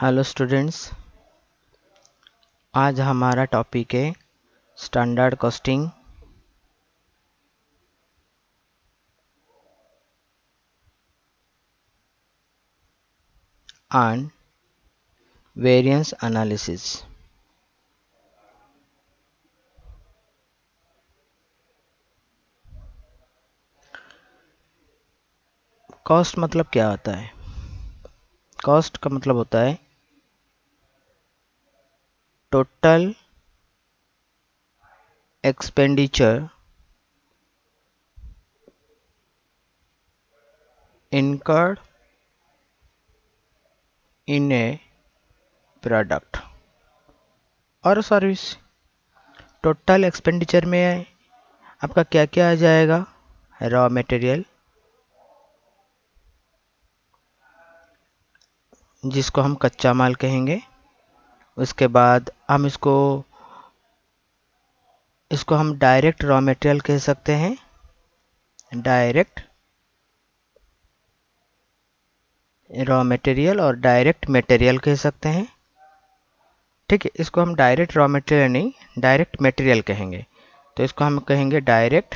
Hello students, आज हमारा topic है standard costing and variance analysis. Cost मतलब क्या होता है? कॉस्ट का मतलब होता है total expenditure incurred in a product और सर्विस। टोटल एक्सपेंडिचर में आपका क्या क्या आ जाएगा? रॉ मटेरियल, जिसको हम कच्चा माल कहेंगे। उसके बाद हम इसको हम डायरेक्ट रॉ मटेरियल कह सकते हैं, डायरेक्ट रॉ मटेरियल और डायरेक्ट मटेरियल कह सकते हैं। ठीक है, इसको हम डायरेक्ट रॉ मटेरियल नहीं, डायरेक्ट मटेरियल कहेंगे। तो इसको हम कहेंगे डायरेक्ट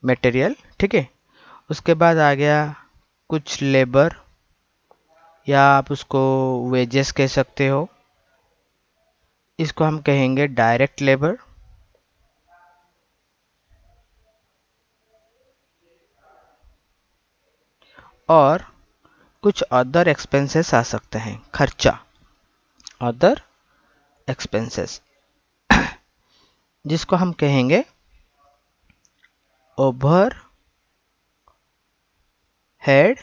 मटेरियल। ठीक है, उसके बाद आ गया कुछ लेबर, या आप उसको वेजेस कह सकते हो। इसको हम कहेंगे डायरेक्ट लेबर। और कुछ अदर एक्सपेंसेस आ सकते हैं, खर्चा, अदर एक्सपेंसेस, जिसको हम कहेंगे ओवर हेड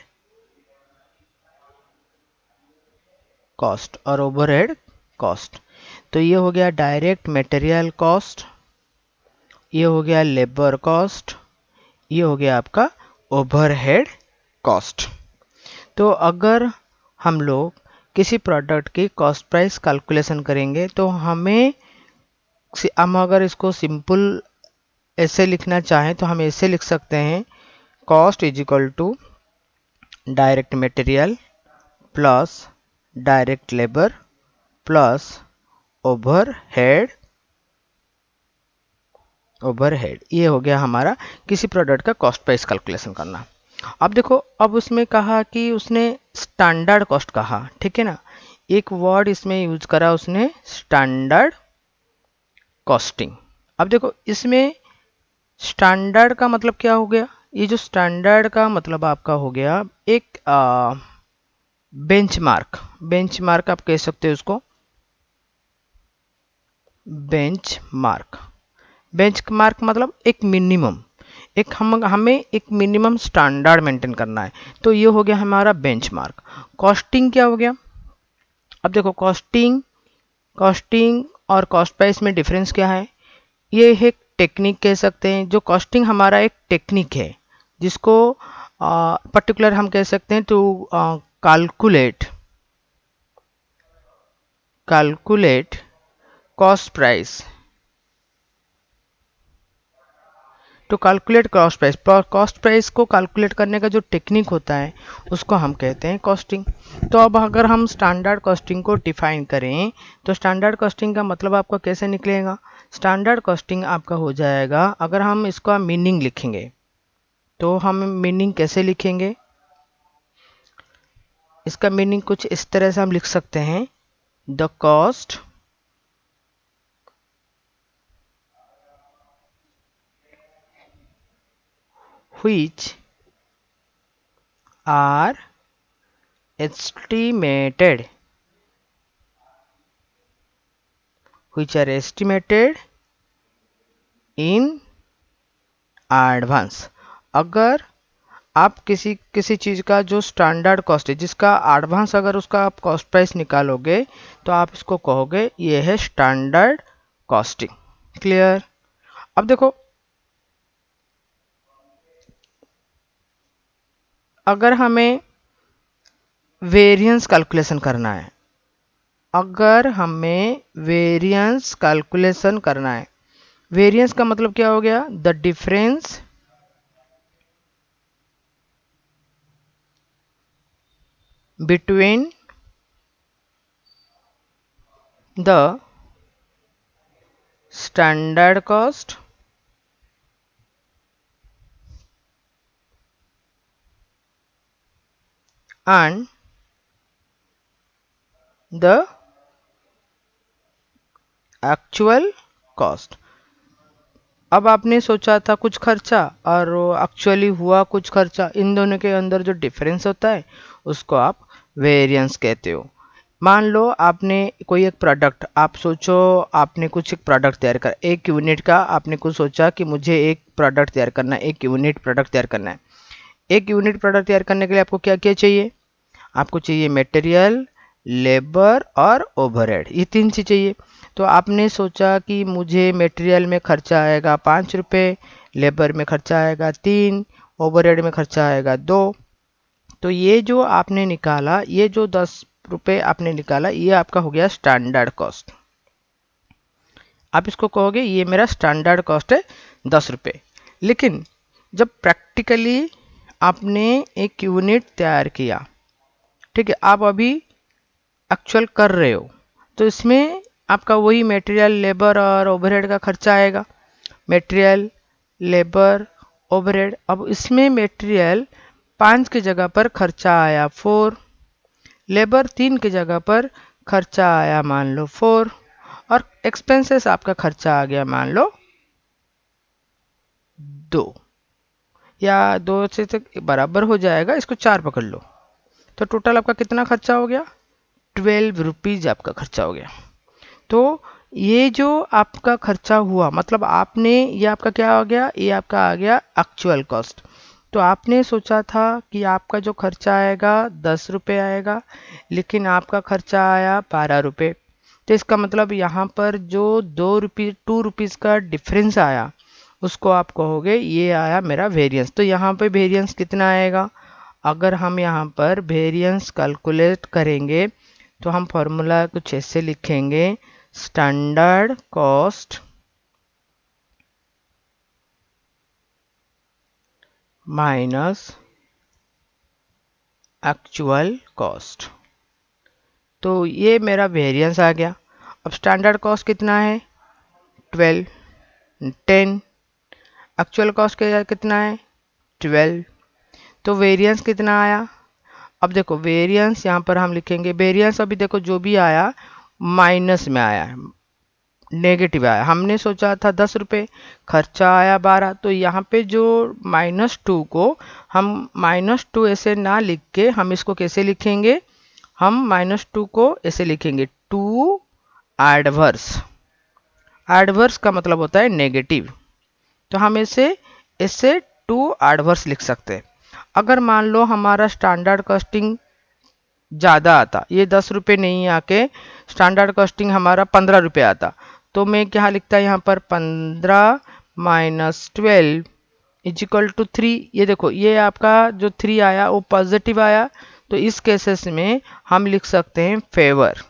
कॉस्ट और ओवरहेड कॉस्ट। तो ये हो गया डायरेक्ट मटेरियल कॉस्ट, ये हो गया लेबर कॉस्ट, ये हो गया आपका ओवरहेड कॉस्ट। तो अगर हम लोग किसी प्रोडक्ट की कॉस्ट प्राइस कैलकुलेशन करेंगे तो हम अगर इसको सिंपल ऐसे लिखना चाहें तो हम ऐसे लिख सकते हैं, cost is equal to direct material plus direct labour plus overhead. ये हो गया हमारा किसी प्रोडक्ट का कॉस्ट प्राइस कैलकुलेशन करना। अब देखो, अब उसमें कहा कि उसने स्टैंडर्ड कॉस्ट कहा, ठीक है ना। एक वर्ड इसमें यूज करा उसने, स्टैंडर्ड कॉस्टिंग। अब देखो, इसमें स्टैंडर्ड का मतलब क्या हो गया? ये जो स्टैंडर्ड का मतलब आपका हो गया एक बेंचमार्क। बेंचमार्क आप कह सकते हो उसको, बेंचमार्क। बेंचमार्क मतलब एक मिनिमम, हमें एक मिनिमम स्टैंडर्ड मेंटेन करना है। तो ये हो गया हमारा बेंचमार्क। कॉस्टिंग क्या हो गया? अब देखो, कॉस्टिंग और कॉस्ट प्राइस में डिफरेंस क्या है? ये एक टेक्निक कह सकते हैं। जो कॉस्टिंग हमारा एक टेक्निक है, जिसको पर्टिकुलर हम कह सकते हैं to calculate cost price, to calculate cost price. Cost price को कैलकुलेट करने का जो टेक्निक होता है उसको हम कहते हैं कॉस्टिंग। तो अब अगर हम स्टैंडर्ड कॉस्टिंग को डिफाइन करें तो स्टैंडर्ड कॉस्टिंग का मतलब आपका कैसे निकलेगा? स्टैंडर्ड कॉस्टिंग आपका हो जाएगा, अगर हम इसका मीनिंग लिखेंगे तो हम मीनिंग कैसे लिखेंगे? इसका मीनिंग कुछ इस तरह से हम लिख सकते हैं, the cost which are estimated in advance। अगर आप किसी चीज़ का जो स्टैंडर्ड कॉस्ट है, जिसका एडवांस अगर उसका आप कॉस्ट प्राइस निकालोगे तो आप इसको कहोगे ये है स्टैंडर्ड कॉस्टिंग। क्लियर? अब देखो, अगर हमें वेरिएंस कैलकुलेशन करना है, वेरिएंस का मतलब क्या हो गया? The difference between the standard cost and the actual cost. अब आपने सोचा था कुछ खर्चा और एक्चुअली हुआ कुछ खर्चा, इन दोनों के अंदर जो डिफरेंस होता है उसको आप वेरिएंस कहते हो। मान लो आपने कोई एक प्रोडक्ट, आप सोचो आपने कुछ एक प्रोडक्ट तैयार कर, एक यूनिट का आपने कुछ सोचा कि मुझे एक प्रोडक्ट तैयार करना है, एक यूनिट प्रोडक्ट तैयार करना है। एक यूनिट प्रोडक्ट तैयार करने के लिए आपको क्या क्या चाहिए? आपको चाहिए मटेरियल, लेबर और ओवरहेड, ये तीन चीज़ चाहिए। तो आपने सोचा कि मुझे मटेरियल में खर्चा आएगा 5 रुपये, लेबर में खर्चा आएगा 3, ओवरहेड में खर्चा आएगा 2। तो ये जो आपने निकाला, ये जो 10 रुपये आपने निकाला, ये आपका हो गया स्टैंडर्ड कॉस्ट। आप इसको कहोगे ये मेरा स्टैंडर्ड कॉस्ट है 10 रुपये। लेकिन जब प्रैक्टिकली आपने एक यूनिट तैयार किया, ठीक है, आप अभी एक्चुअल कर रहे हो, तो इसमें आपका वही मटेरियल, लेबर और ओवरहेड का खर्चा आएगा। Material, labour, overhead. अब इसमें मटेरियल 5 की जगह पर खर्चा आया 4, लेबर 3 की जगह पर खर्चा आया मान लो 4, और एक्सपेंसेस आपका खर्चा आ गया मान लो 2, या 2 से तक बराबर हो जाएगा, इसको 4 पकड़ लो। तो टोटल आपका कितना खर्चा हो गया? 12 रुपीज़ आपका खर्चा हो गया। तो ये जो आपका खर्चा हुआ, मतलब आपने, ये आपका क्या हो गया? ये आपका आ गया एक्चुअल कॉस्ट। तो आपने सोचा था कि आपका जो खर्चा आएगा 10 रुपये आएगा, लेकिन आपका खर्चा आया 12 रुपये। तो इसका मतलब यहाँ पर जो 2 रुपीज़ का डिफरेंस आया, उसको आप कहोगे ये आया मेरा वेरिएंस। तो यहाँ पे वेरिएंस कितना आएगा? अगर हम यहाँ पर वेरिएंस कैलकुलेट करेंगे तो हम फॉर्मूला कुछ ऐसे लिखेंगे, standard cost minus actual cost. तो ये मेरा वेरिएंस आ गया। अब स्टैंडर्ड कॉस्ट कितना है? 12, 10। एक्चुअल कॉस्ट कितना है? 12। तो वेरिएंस कितना आया? अब देखो वेरिएंस यहाँ पर हम लिखेंगे, वेरिएंस अभी देखो जो भी आया माइनस में आया है, नेगेटिव आया। हमने सोचा था 10 रुपये, खर्चा आया 12, तो यहाँ पे जो -2 को हम -2 ऐसे ना लिख के हम इसको कैसे लिखेंगे? हम -2 को ऐसे लिखेंगे, टू एडवर्स। एडवर्स का मतलब होता है नेगेटिव, तो हम इसे टू एडवर्स लिख सकते हैं। अगर मान लो हमारा स्टैंडर्ड कॉस्टिंग ज़्यादा आता, ये 10 रुपये नहीं आके स्टैंडर्ड कॉस्टिंग हमारा 15 रुपये आता, तो मैं क्या लिखता है यहाँ पर? 15 माइनस 12 इज इक्वल टू 3। ये देखो ये आपका जो 3 आया वो पॉजिटिव आया, तो इस केसेस में हम लिख सकते हैं फेवर।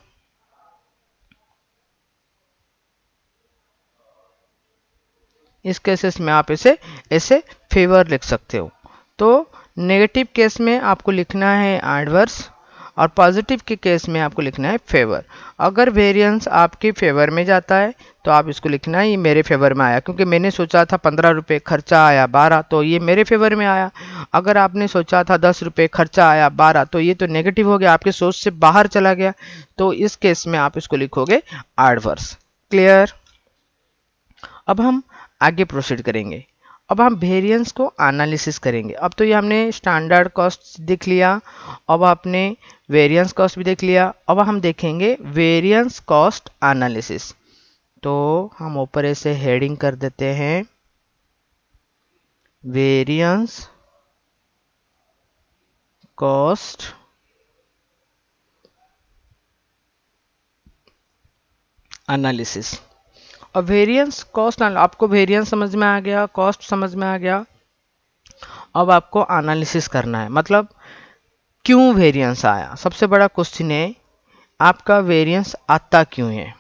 इस केसेस में आप इसे ऐसे फेवर लिख सकते हो। तो नेगेटिव केस में आपको लिखना है एडवर्स, और पॉजिटिव के केस में आपको लिखना है फेवर। अगर वेरिएंस आपके फेवर में जाता है तो आप इसको लिखना है ये मेरे फेवर में आया, क्योंकि मैंने सोचा था 15 रुपये, खर्चा आया 12, तो ये मेरे फेवर में आया। अगर आपने सोचा था 10 रुपये, खर्चा आया 12, तो ये तो नेगेटिव हो गया, आपके सोच से बाहर चला गया। तो इस केस में आप इसको लिखोगे एडवर्स। क्लियर? अब हम आगे प्रोसीड करेंगे। अब हम वेरिएंस को एनालिसिस करेंगे। अब तो ये हमने स्टैंडर्ड कॉस्ट देख लिया, अब आपने वेरिएंस कॉस्ट भी देख लिया। अब हम देखेंगे वेरिएंस कॉस्ट एनालिसिस। तो हम ऊपर ऐसे हेडिंग कर देते हैं, वेरिएंस कॉस्ट एनालिसिस। अब वेरिएंस कॉस्ट, आपको वेरिएंस समझ में आ गया, कॉस्ट समझ में आ गया। अब आपको एनालिसिस करना है, मतलब क्यों वेरिएंस आया। सबसे बड़ा क्वेश्चन है आपका वेरिएंस आता क्यों है।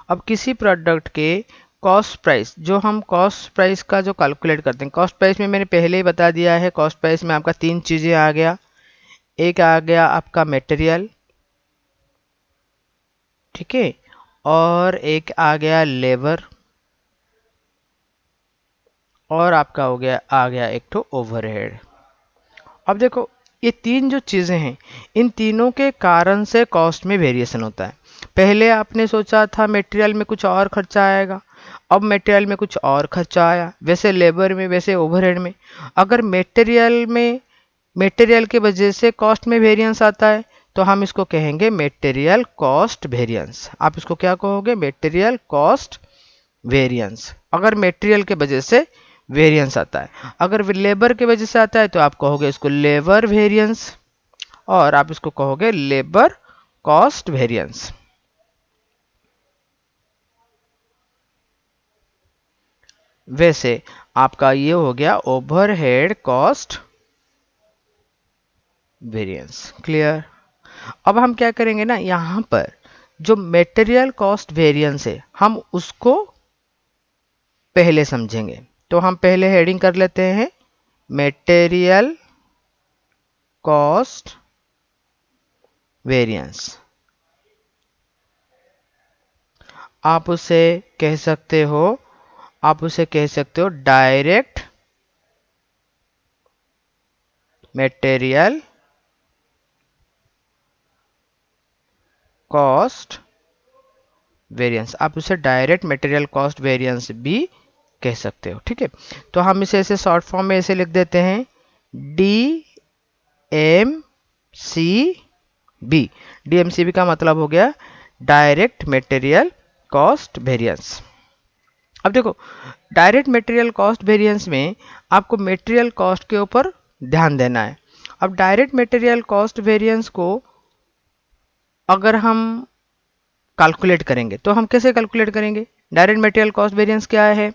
अब किसी प्रोडक्ट के कॉस्ट प्राइस, जो हम कॉस्ट प्राइस का जो कैलकुलेट करते हैं, कॉस्ट प्राइस में मैंने पहले ही बता दिया है, कॉस्ट प्राइस में आपका 3 चीज़ें आ गया। एक आ गया आपका मटेरियल, ठीक है, और एक आ गया लेबर, और आपका हो गया आ गया एक तो ओवरहेड। अब देखो ये तीन जो चीज़ें हैं, इन तीनों के कारण से कॉस्ट में वेरिएशन होता है। पहले आपने सोचा था मटेरियल में कुछ और खर्चा आएगा, अब मटेरियल में कुछ और खर्चा आया, वैसे लेबर में, वैसे ओवरहेड में। अगर मटेरियल के वजह से कॉस्ट में वेरिएंस आता है तो हम इसको कहेंगे मटेरियल कॉस्ट वेरिएंस। आप इसको क्या कहोगे? Material cost variance. अगर मटेरियल के वजह से वेरिएंस आता है। अगर लेबर के वजह से आता है तो आप कहोगे इसको लेबर वेरिएंस, और आप इसको कहोगे लेबर कॉस्ट वेरिएंस। वैसे आपका ये हो गया ओवरहेड कॉस्ट वेरिएंस। क्लियर? अब हम क्या करेंगे ना, यहां पर जो मटेरियल कॉस्ट वेरिएंस है हम उसको पहले समझेंगे। तो हम पहले हेडिंग कर लेते हैं मटेरियल कॉस्ट वेरिएंस। आप उसे कह सकते हो डायरेक्ट मटेरियल कॉस्ट वेरिएंस। आप उसे डायरेक्ट मटेरियल कॉस्ट वेरिएंस भी कह सकते हो, ठीक है। तो हम इसे ऐसे शॉर्ट फॉर्म में ऐसे लिख देते हैं DMCB। DMCB का मतलब हो गया डायरेक्ट मटेरियल कॉस्ट वेरिएंस। अब देखो डायरेक्ट मटेरियल कॉस्ट वेरिएंस में आपको मटेरियल कॉस्ट के ऊपर ध्यान देना है। अब डायरेक्ट मटेरियल कॉस्ट वेरिएंस को अगर हम कैलकुलेट करेंगे तो हम कैसे कैलकुलेट करेंगे? डायरेक्ट मटेरियल कॉस्ट वेरिएंस क्या है?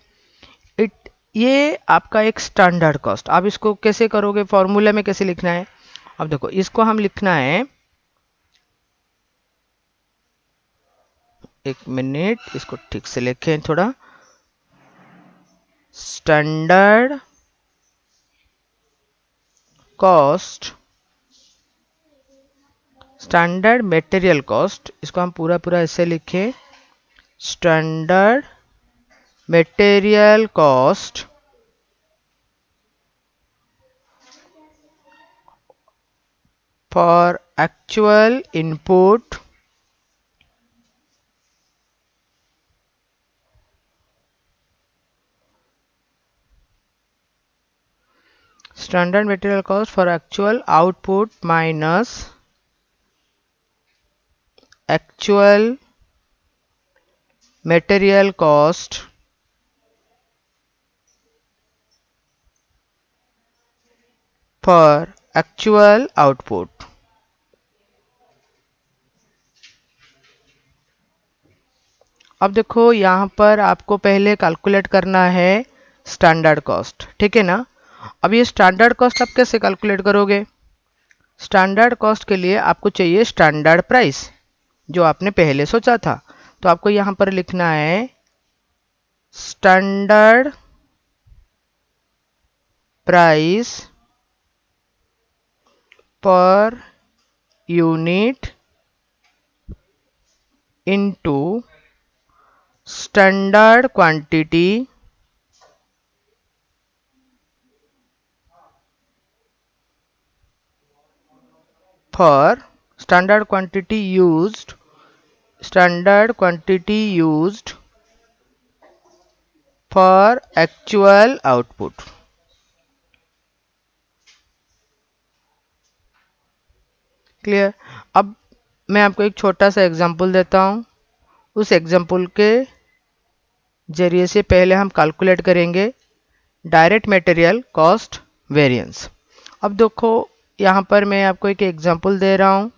ये आपका एक स्टैंडर्ड कॉस्ट। आप इसको कैसे करोगे? फॉर्मूला में कैसे लिखना है? अब देखो इसको हम लिखना है, एक मिनट इसको ठीक से लिखें थोड़ा। Standard cost, standard material cost, इसको हम पूरा पूरा ऐसे लिखें standard material cost for actual input standard material cost for actual output minus actual material cost for actual output। अब देखो यहाँ पर आपको पहले कैलकुलेट करना है स्टैंडर्ड कॉस्ट, ठीक है ना। अब ये स्टैंडर्ड कॉस्ट आप कैसे कैलकुलेट करोगे? स्टैंडर्ड कॉस्ट के लिए आपको चाहिए स्टैंडर्ड प्राइस, जो आपने पहले सोचा था। तो आपको यहाँ पर लिखना है standard price per unit into standard quantity for standard quantity used for actual output। Clear? अब मैं आपको एक छोटा सा एग्जांपल देता हूं, उस एग्जांपल के जरिए से पहले हम कैलकुलेट करेंगे डायरेक्ट मटेरियल कॉस्ट वेरिएंस। अब देखो यहाँ पर मैं आपको एक एग्जांपल दे रहा हूं।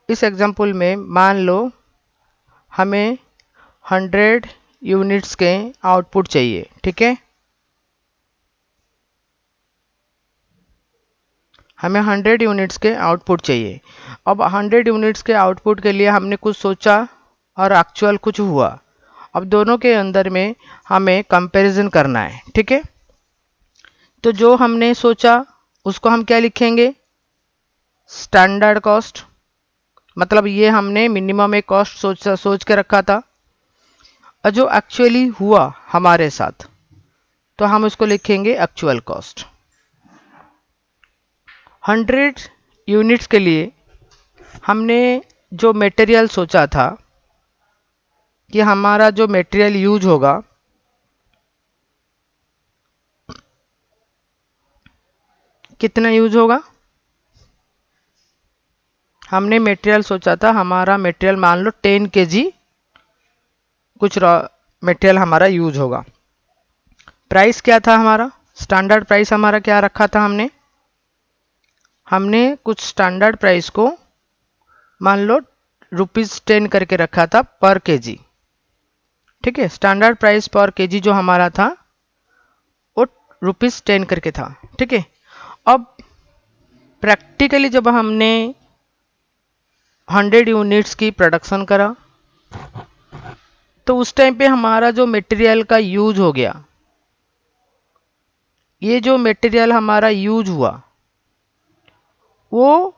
इस एग्जांपल में मान लो हमें 100 यूनिट्स के आउटपुट चाहिए, ठीक है। हमें 100 यूनिट्स के आउटपुट चाहिए। अब 100 यूनिट्स के आउटपुट के लिए हमने कुछ सोचा और एक्चुअल कुछ हुआ। अब दोनों के अंदर में हमें कंपैरिजन करना है, ठीक है। तो जो हमने सोचा उसको हम क्या लिखेंगे, स्टैंडर्ड कॉस्ट। मतलब ये हमने मिनिमम एक कॉस्ट सोच के रखा था, और जो एक्चुअली हुआ हमारे साथ तो हम उसको लिखेंगे एक्चुअल कॉस्ट। 100 यूनिट्स के लिए हमने जो मटेरियल सोचा था कि हमारा जो मटेरियल यूज होगा कितना यूज होगा, हमने मटेरियल सोचा था हमारा मटेरियल मान लो 10 kg कुछ रॉ मटेरियल हमारा यूज होगा। प्राइस क्या था हमारा, स्टैंडर्ड प्राइस हमारा क्या रखा था हमने कुछ स्टैंडर्ड प्राइस को मान लो ₹10 करके रखा था पर केजी। ठीक है, स्टैंडर्ड प्राइस पर केजी जो हमारा था वो ₹10 करके था। ठीक है, अब प्रैक्टिकली जब हमने 100 यूनिट्स की प्रोडक्शन करा तो उस टाइम पे हमारा जो मटेरियल का यूज हो गया, ये जो मटेरियल हमारा यूज हुआ वो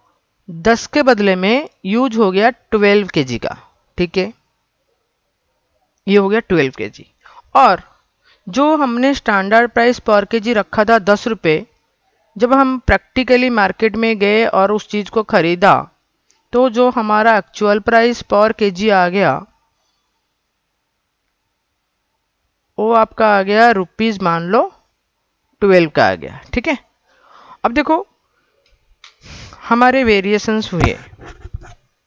10 के बदले में यूज हो गया 12 kg का। ठीक है, ये हो गया 12 kg। और जो हमने स्टैंडर्ड प्राइस पर केजी रखा था 10 रुपये, जब हम प्रैक्टिकली मार्केट में गए और उस चीज़ को ख़रीदा तो जो हमारा एक्चुअल प्राइस पर केजी आ गया वो आपका आ गया रुपीज़ मान लो 12 का आ गया। ठीक है, अब देखो हमारे वेरिएशंस हुए।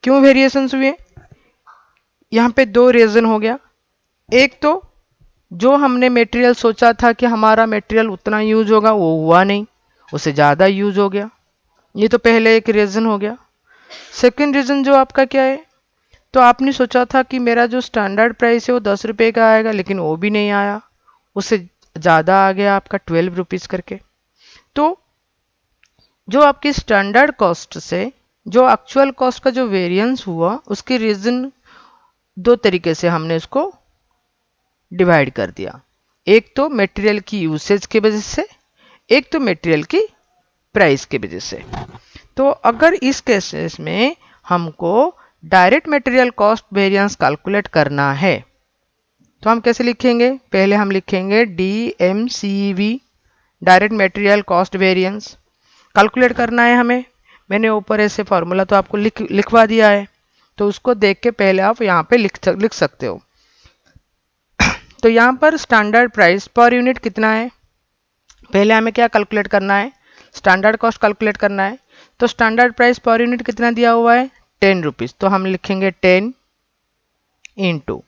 क्यों वेरिएशंस हुए, यहाँ पे दो रीज़न हो गया। एक तो जो हमने मटेरियल सोचा था कि हमारा मटेरियल उतना यूज होगा वो हुआ नहीं, उससे ज़्यादा यूज हो गया। ये तो पहले एक रीज़न हो गया। सेकंड रीज़न जो आपका क्या है, तो आपने सोचा था कि मेरा जो स्टैंडर्ड प्राइस है वो 10 रुपये का आएगा, लेकिन वो भी नहीं आया, उससे ज़्यादा आ गया आपका 12 रुपीज़ करके। तो जो आपकी स्टैंडर्ड कॉस्ट से जो एक्चुअल कॉस्ट का जो वेरिएंस हुआ उसकी रीज़न दो तरीके से हमने इसको डिवाइड कर दिया। एक तो मटेरियल की यूसेज की वजह से, एक तो मटेरियल की प्राइस की वजह से। तो अगर इस केसेस में हमको direct material cost variance calculate करना है तो हम कैसे लिखेंगे, पहले हम लिखेंगे DMCV, direct material cost variance calculate करना है हमें। मैंने ऊपर ऐसे फॉर्मूला तो आपको लिखवा दिया है, तो उसको देख के पहले आप यहाँ पे लिख सकते हो। तो यहाँ पर स्टैंडर्ड प्राइस पर यूनिट कितना है, पहले हमें क्या कैलकुलेट करना है, स्टैंडर्ड कॉस्ट कैलकुलेट करना है। तो स्टैंडर्ड प्राइस पर यूनिट कितना दिया हुआ है, 10 रुपीज़। तो हम लिखेंगे 10 इंटू,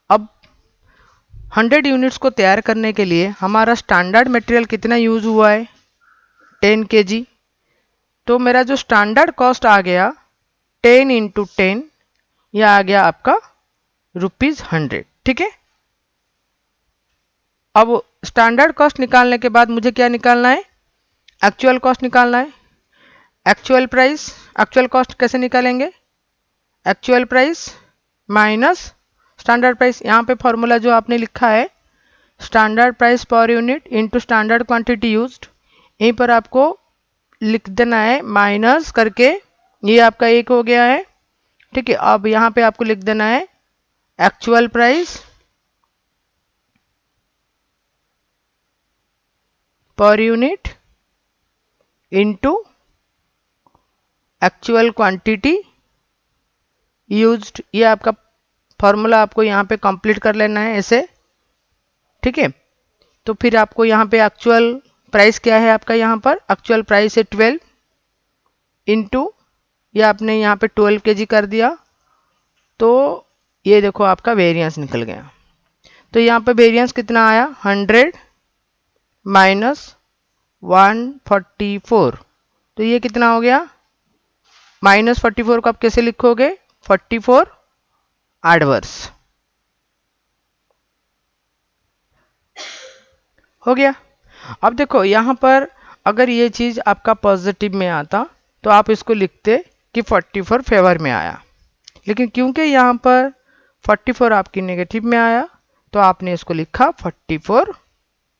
अब 100 यूनिट्स को तैयार करने के लिए हमारा स्टैंडर्ड मटेरियल कितना यूज हुआ है, 10 kg। तो मेरा जो स्टैंडर्ड कॉस्ट आ गया 10 इंटू 10, यह आ गया आपका ₹100। ठीक है, अब स्टैंडर्ड कॉस्ट निकालने के बाद मुझे क्या निकालना है, एक्चुअल कॉस्ट निकालना है। एक्चुअल प्राइस, एक्चुअल कॉस्ट कैसे निकालेंगे, actual price minus standard price. यहाँ पे फॉर्मूला जो आपने लिखा है standard price per unit into standard quantity used, यहीं पर आपको लिख देना है माइनस करके, ये आपका एक हो गया है। ठीक है, अब यहाँ पे आपको लिख देना है actual price per unit into actual quantity used. ये आपका फॉर्मूला आपको यहाँ पे कंप्लीट कर लेना है ऐसे। ठीक है, तो फिर आपको यहाँ पे एक्चुअल प्राइस क्या है आपका, यहाँ पर एक्चुअल प्राइस है 12 इंटू, ये आपने यहाँ पे 12 kg कर दिया, तो ये देखो आपका वेरिएंस निकल गया। तो यहाँ पे वेरिएंस कितना आया, 100 माइनस 144, तो ये कितना हो गया, -44 को आप कैसे लिखोगे, 44 एडवर्स हो गया। अब देखो यहाँ पर अगर ये चीज़ आपका पॉजिटिव में आता तो आप इसको लिखते कि 44 फेवर में आया, लेकिन क्योंकि यहाँ पर 44 आपकी नेगेटिव में आया तो आपने इसको लिखा 44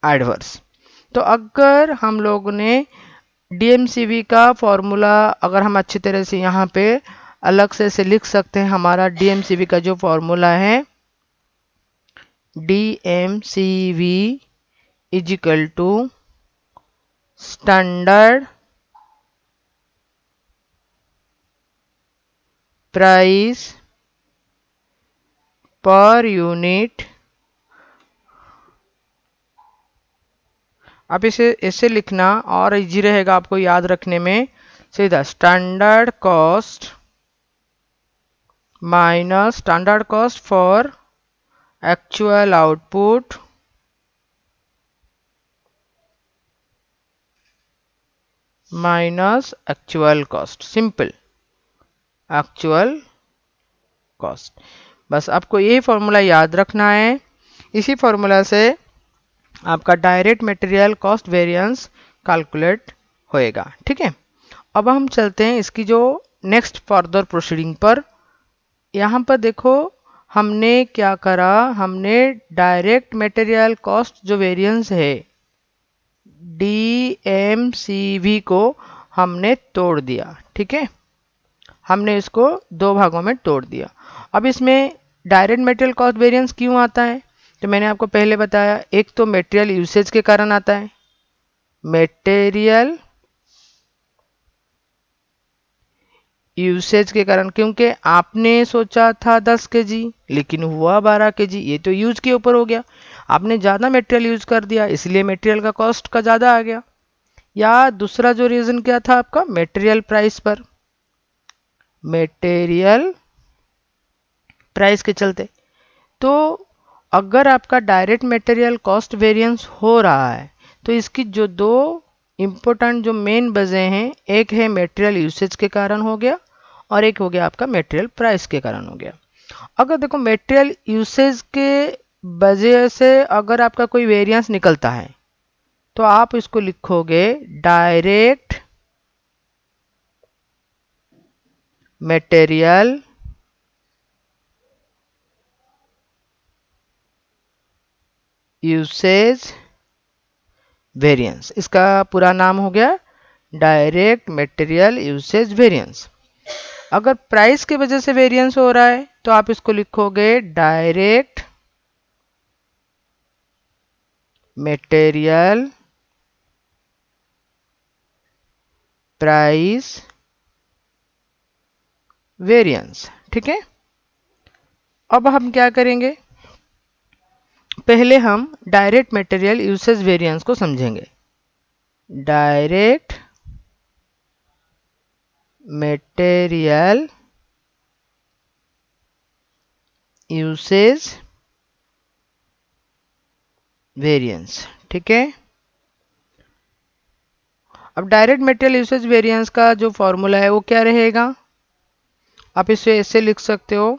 एडवर्स। तो अगर हम लोग ने डीएमसीवी का फॉर्मूला अगर हम अच्छी तरह से यहाँ पे अलग से लिख सकते हैं, हमारा डीएमसीवी का जो फॉर्मूला है DMCV is equal to standard price per unit. आप इसे ऐसे लिखना और इजी रहेगा आपको याद रखने में। सीधा standard cost minus standard cost for actual output minus actual cost, simple actual cost. बस आपको यही फॉर्मूला याद रखना है। इसी फॉर्मूला से आपका direct material cost variance calculate होएगा। ठीक है, अब हम चलते हैं इसकी जो नेक्स्ट फर्दर प्रोसीडिंग पर। यहाँ पर देखो हमने क्या करा, हमने डायरेक्ट मटेरियल कॉस्ट जो वेरिएंस है डीएमसीवी को हमने तोड़ दिया। ठीक है, हमने इसको दो भागों में तोड़ दिया। अब इसमें डायरेक्ट मटेरियल कॉस्ट वेरिएंस क्यों आता है, तो मैंने आपको पहले बताया, एक तो मटेरियल यूसेज के कारण आता है, मटेरियल यूसेज के कारण, क्योंकि आपने सोचा था 10 kg लेकिन हुआ 12 kg, ये तो यूज के ऊपर हो गया। आपने ज़्यादा मटेरियल यूज कर दिया इसलिए मटेरियल का कॉस्ट का ज़्यादा आ गया। या दूसरा जो रीज़न क्या था आपका, मटेरियल प्राइस पर, मटेरियल प्राइस के चलते। तो अगर आपका डायरेक्ट मटेरियल कॉस्ट वेरिएंस हो रहा है तो इसकी जो दो इम्पोर्टेंट जो मेन वजह हैं, एक है मटेरियल यूसेज के कारण हो गया और एक हो गया आपका मटेरियल प्राइस के कारण हो गया। अगर देखो मटेरियल यूसेज के वजह से अगर आपका कोई वेरिएंस निकलता है तो आप इसको लिखोगे डायरेक्ट मटेरियल यूसेज वेरिएंस। इसका पूरा नाम हो गया डायरेक्ट मटेरियल यूसेज वेरिएंस। अगर प्राइस की वजह से वेरिएंस हो रहा है तो आप इसको लिखोगे डायरेक्ट मटेरियल प्राइस वेरिएंस। ठीक है, अब हम क्या करेंगे, पहले हम डायरेक्ट मटेरियल यूसेज वेरिएंस को समझेंगे। Direct material usage variance. ठीक है, अब डायरेक्ट मटेरियल यूसेज वेरिएंस का जो फॉर्मूला है वो क्या रहेगा, आप इसे ऐसे लिख सकते हो,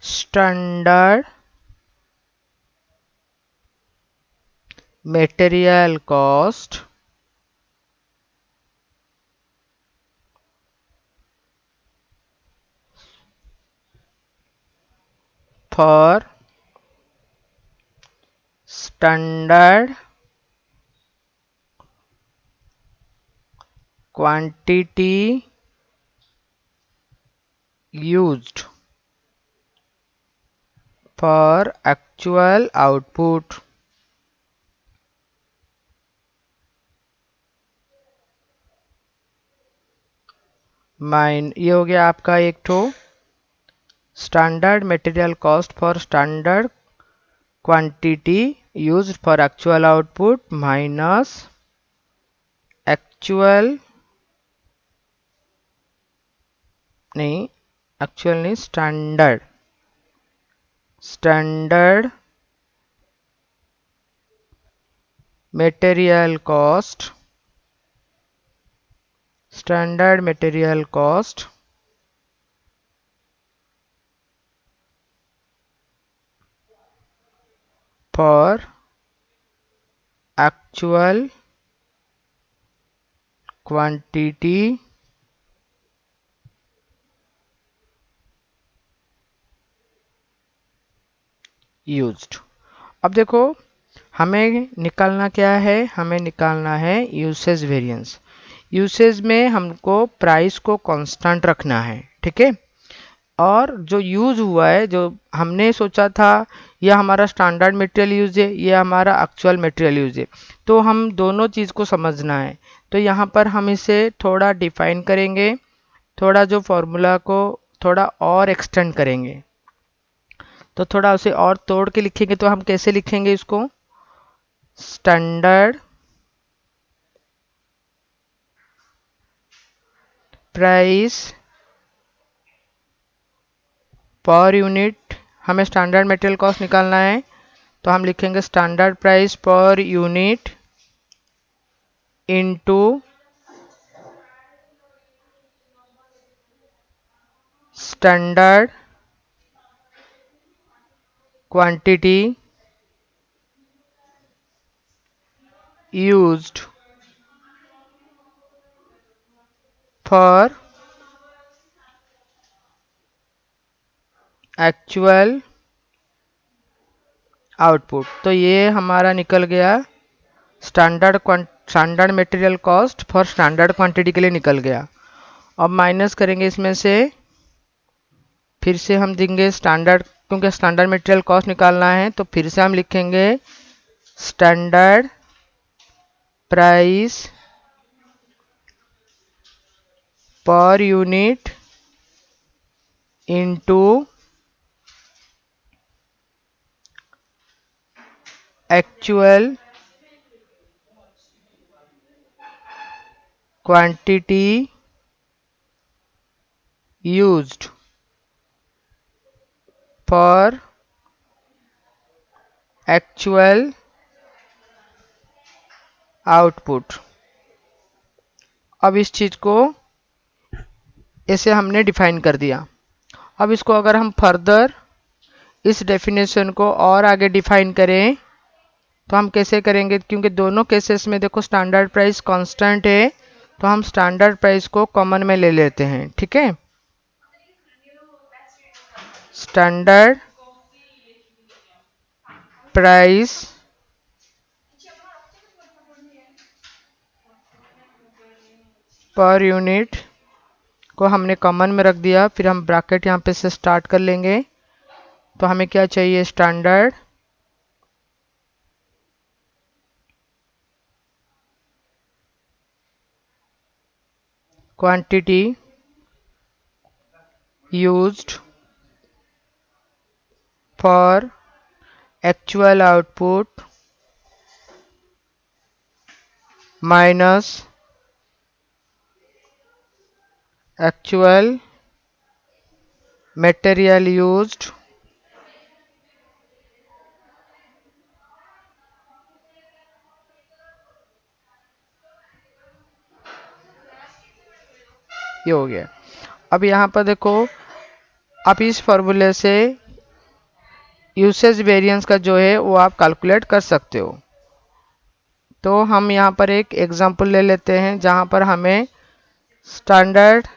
standard material cost for standard quantity used for actual output mine, ये हो गया आपका एक तो standard material cost for standard quantity used for actual output minus actual नहीं, एक्चुअल नहीं, standard standard material cost, standard material cost for actual quantity used. अब देखो हमें निकालना क्या है, हमें निकालना है यूसेज वेरिएंस। यूसेज में हमको प्राइस को कांस्टेंट रखना है, ठीक है। और जो यूज हुआ है, जो हमने सोचा था यह हमारा स्टैंडर्ड मटेरियल यूज है, ये हमारा एक्चुअल मटेरियल यूज है, तो हम दोनों चीज़ को समझना है। तो यहाँ पर हम इसे थोड़ा डिफाइन करेंगे, थोड़ा जो फॉर्मूला को थोड़ा और एक्सटेंड करेंगे, तो थोड़ा उसे और तोड़ के लिखेंगे। तो हम कैसे लिखेंगे इसको, स्टैंडर्ड प्राइस पर यूनिट, हमें स्टैंडर्ड मटेरियल कॉस्ट निकालना है, तो हम लिखेंगे standard price per unit into standard quantity used for actual output. तो ये हमारा निकल गया standard material cost for standard quantity के लिए निकल गया। अब माइनस करेंगे इसमें से, फिर से हम देंगे स्टैंडर्ड, क्योंकि स्टैंडर्ड मटेरियल कॉस्ट निकालना है, तो फिर से हम लिखेंगे standard price per unit into actual quantity used for actual output. अब इस चीज को ऐसे हमने डिफाइन कर दिया। अब इसको अगर हम फर्दर इस डेफिनेशन को और आगे डिफाइन करें, तो हम कैसे करेंगे, क्योंकि दोनों केसेस में देखो स्टैंडर्ड प्राइस कांस्टेंट है, तो हम स्टैंडर्ड प्राइस को कॉमन में ले लेते हैं, ठीक है। स्टैंडर्ड प्राइस पर यूनिट को हमने कॉमन में रख दिया, फिर हम ब्रैकेट यहाँ पे से स्टार्ट कर लेंगे। तो हमें क्या चाहिए, standard quantity used for actual output minus actual material used ये हो गया। अब यहाँ पर देखो, आप इस फॉर्मूले से यूसेज वेरिएंस का जो है वो आप कैलकुलेट कर सकते हो। तो हम यहाँ पर एक एग्जांपल ले लेते हैं जहाँ पर हमें स्टैंडर्ड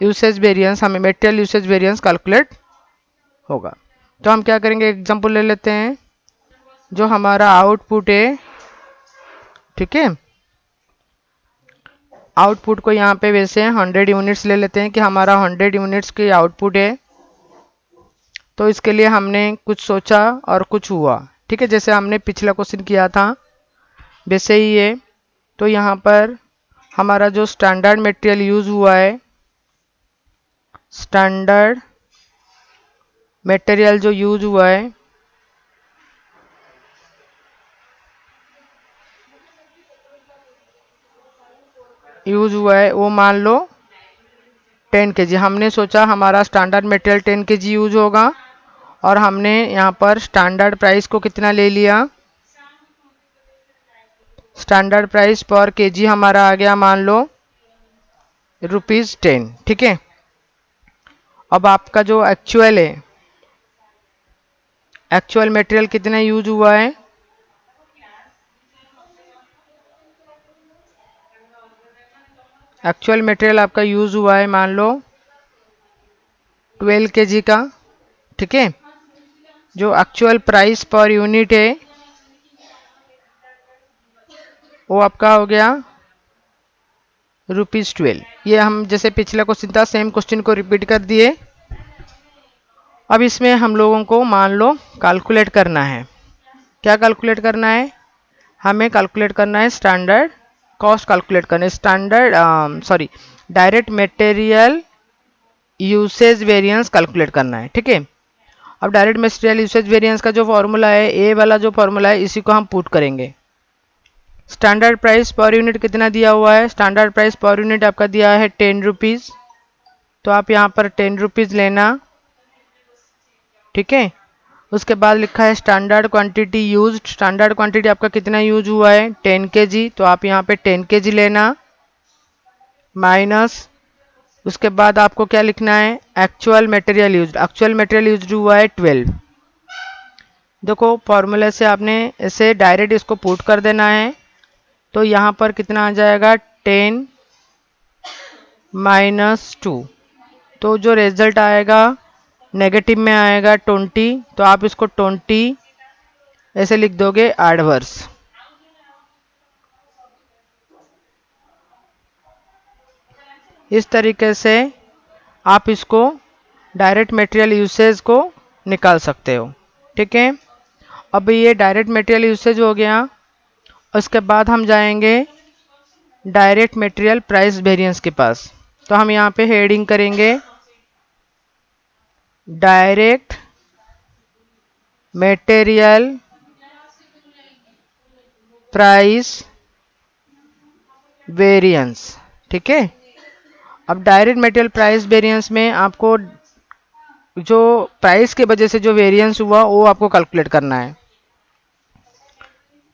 यूसेज वेरिएंस, हमें मटेरियल यूसेज वेरिएंस कैलकुलेट होगा। तो हम क्या करेंगे, एग्जांपल ले लेते हैं, जो हमारा आउटपुट है, ठीक है। आउटपुट को यहाँ पे वैसे 100 यूनिट्स ले लेते हैं कि हमारा 100 यूनिट्स की आउटपुट है। तो इसके लिए हमने कुछ सोचा और कुछ हुआ, ठीक है, जैसे हमने पिछला क्वेश्चन किया था वैसे ही है। तो यहाँ पर हमारा जो स्टैंडर्ड मटेरियल यूज हुआ है, स्टैंडर्ड मटेरियल जो यूज हुआ है वो मान लो 10 kg। हमने सोचा हमारा स्टैंडर्ड मटेरियल 10 kg यूज होगा, और हमने यहाँ पर स्टैंडर्ड प्राइस को कितना ले लिया, स्टैंडर्ड प्राइस पर केजी हमारा आ गया मान लो ₹10, ठीक है। अब आपका जो एक्चुअल है, एक्चुअल मटेरियल कितना यूज हुआ है, एक्चुअल मटेरियल आपका यूज़ हुआ है मान लो 12 kg का, ठीक है। जो एक्चुअल प्राइस पर यूनिट है वो आपका हो गया ₹12। ये हम जैसे पिछला क्वेश्चन था सेम क्वेश्चन को रिपीट कर दिए। अब इसमें हम लोगों को मान लो कैलकुलेट करना है। क्या कैलकुलेट करना है? हमें कैलकुलेट करना है स्टैंडर्ड कॉस्ट, कैलकुलेट करना है standard sorry direct material usage variance calculate करना है, ठीक है। अब डायरेक्ट मटेरियल यूसेज वेरिएंस का जो फॉर्मूला है, ए वाला जो फॉर्मूला है, इसी को हम पुट करेंगे। स्टैंडर्ड प्राइस पर यूनिट कितना दिया हुआ है? स्टैंडर्ड प्राइस पर यूनिट आपका दिया है 10 रुपीज़, तो आप यहाँ पर 10 रुपीज़ लेना, ठीक है। उसके बाद लिखा है standard quantity used, standard quantity आपका कितना यूज हुआ है 10 kg, तो आप यहाँ पे 10 kg लेना, माइनस उसके बाद आपको क्या लिखना है actual material used, actual material used हुआ है 12। देखो फॉर्मूले से आपने ऐसे डायरेक्ट इसको पुट कर देना है, तो यहाँ पर कितना आ जाएगा 10 -2, तो जो रिजल्ट आएगा नेगेटिव में आएगा 20, तो आप इसको 20 ऐसे लिख दोगे एडवर्स। इस तरीके से आप इसको डायरेक्ट मटेरियल यूसेज को निकाल सकते हो, ठीक है। अब ये डायरेक्ट मटेरियल यूसेज हो गया। उसके बाद हम जाएंगे डायरेक्ट मटेरियल प्राइस वेरिएंस के पास, तो हम यहाँ पे हेडिंग करेंगे डायरेक्ट मटेरियल प्राइस वेरिएंस, ठीक है। अब डायरेक्ट मटेरियल प्राइस वेरिएंस में आपको जो प्राइस के वजह से जो वेरिएंस हुआ वो आपको कैलकुलेट करना है।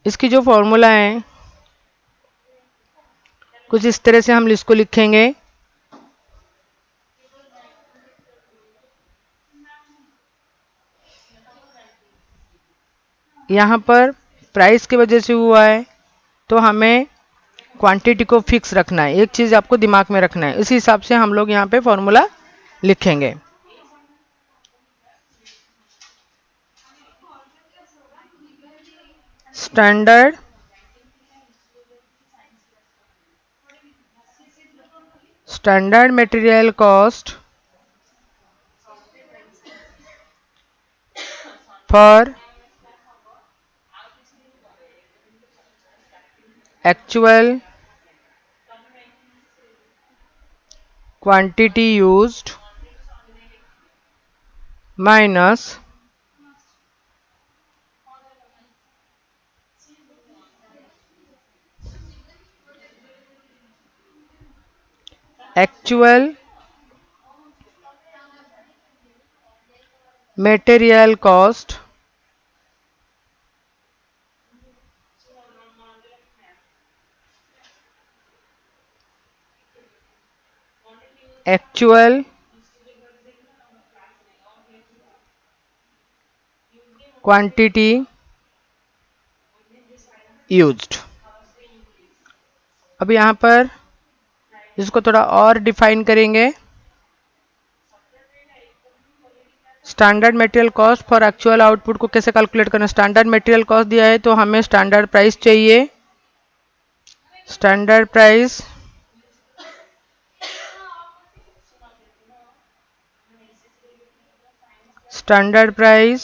इसकी जो फॉर्मूला है कुछ इस तरह से हम इसको लिखेंगे, यहाँ पर प्राइस की वजह से हुआ है तो हमें क्वांटिटी को फिक्स रखना है, एक चीज़ आपको दिमाग में रखना है, इसी हिसाब से हम लोग यहाँ पे फॉर्मूला लिखेंगे। Standard standard material cost for actual quantity used minus actual material cost actual quantity used. अब यहाँ पर इसको थोड़ा और डिफाइन करेंगे। Standard material cost for actual output को कैसे कैलकुलेट करना, स्टैंडर्ड मटेरियल कॉस्ट दिया है तो हमें स्टैंडर्ड प्राइस चाहिए, standard price standard price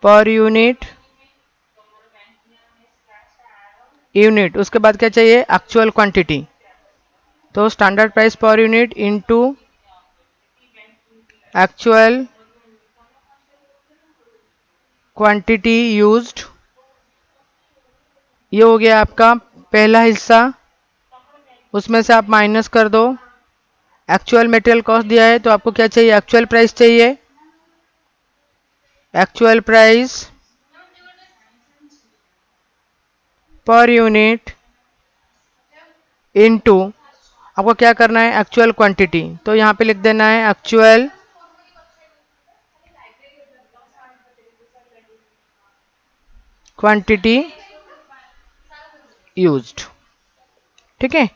per unit unit, उसके बाद क्या चाहिए एक्चुअल क्वांटिटी, तो standard price per unit into actual quantity used. ये हो गया आपका पहला हिस्सा, उसमें से आप माइनस कर दो। एक्चुअल मटेरियल कॉस्ट दिया है तो आपको क्या चाहिए एक्चुअल प्राइस चाहिए, actual price per unit into आपको क्या करना है एक्चुअल क्वांटिटी, तो यहाँ पे लिख देना है एक्चुअल क्वांटिटी यूज्ड, ठीक है।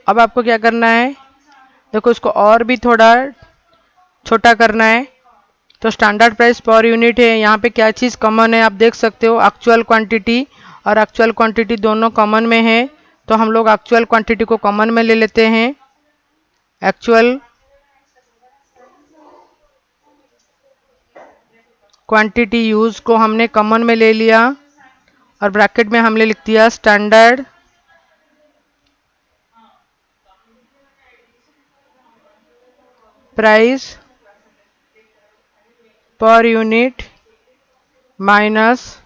अब आपको क्या करना है, देखो इसको और भी थोड़ा छोटा करना है। तो स्टैंडर्ड प्राइस पर यूनिट है, यहाँ पे क्या चीज़ कॉमन है आप देख सकते हो, एक्चुअल क्वांटिटी और एक्चुअल क्वांटिटी दोनों कॉमन में है। तो हम लोग एक्चुअल क्वांटिटी को कॉमन में ले लेते हैं। एक्चुअल क्वांटिटी यूज को हमने कॉमन में ले लिया और ब्रैकेट में हमने लिख दिया standard price per unit minus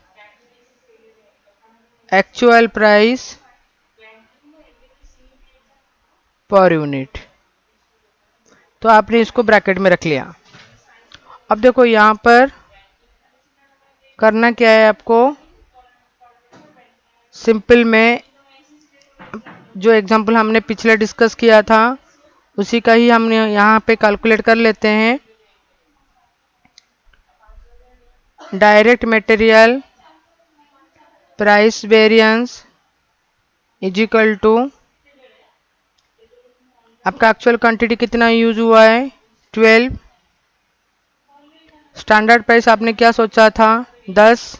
actual price per unit. तो आपने इसको ब्रैकेट में रख लिया। अब देखो यहाँ पर करना क्या है आपको, सिंपल में जो एग्जांपल हमने पिछले डिस्कस किया था उसी का ही हमने यहाँ पे कैलकुलेट कर लेते हैं। Direct material price variance is equal to आपका एक्चुअल क्वांटिटी कितना यूज हुआ है 12, स्टैंडर्ड प्राइस आपने क्या सोचा था 10,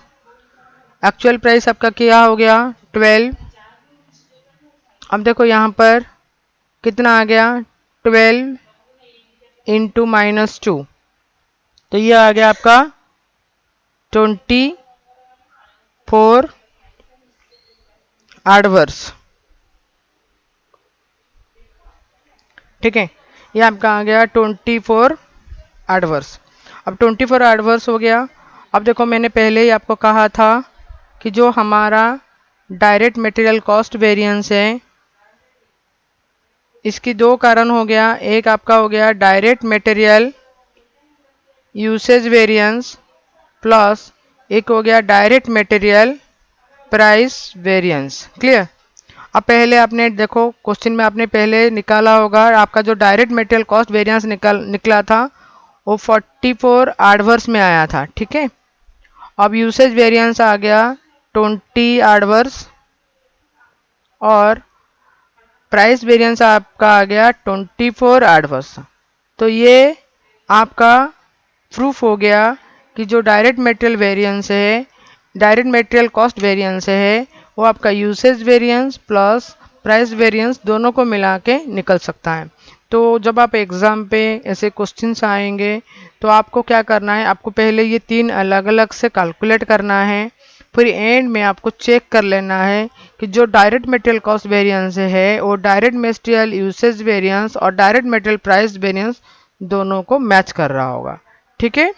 एक्चुअल प्राइस आपका क्या हो गया 12। अब देखो यहाँ पर कितना आ गया 12 इंटू -2, तो ये आ गया आपका 24 एडवर्स। ठीक है, ये आपका आ गया 24 एडवर्स। अब 24 एडवर्स हो गया। अब देखो मैंने पहले ही आपको कहा था कि जो हमारा डायरेक्ट मटेरियल कॉस्ट वेरिएंस है इसकी दो कारण हो गया, एक आपका हो गया direct material usage variance plus एक हो गया direct material price variance. Clear. अब पहले आपने देखो क्वेश्चन में आपने पहले निकाला होगा आपका जो डायरेक्ट मटेरियल कॉस्ट वेरिएंस निकला था वो 44 एडवर्स में आया था। ठीक है, अब यूसेज वेरिएंस आ गया 20 एडवर्स और प्राइस वेरिएंस आपका आ गया 24 एडवर्स। तो ये आपका प्रूफ हो गया कि जो डायरेक्ट मटेरियल वेरिएंस है, डायरेक्ट मटेरियल कॉस्ट वेरिएंस है, वो आपका usage variance plus price variance दोनों को मिला के निकल सकता है। तो जब आप एग्ज़ाम पे ऐसे क्वेश्चंस आएंगे तो आपको क्या करना है, आपको पहले ये तीन अलग अलग से कैलकुलेट करना है, फिर एंड में आपको चेक कर लेना है कि जो डायरेक्ट मटेरियल कॉस्ट वेरिएंस है वो डायरेक्ट मटेरियल यूसेज वेरिएंस और डायरेक्ट मटेरियल प्राइस वेरिएंस दोनों को मैच कर रहा होगा। ठीक है।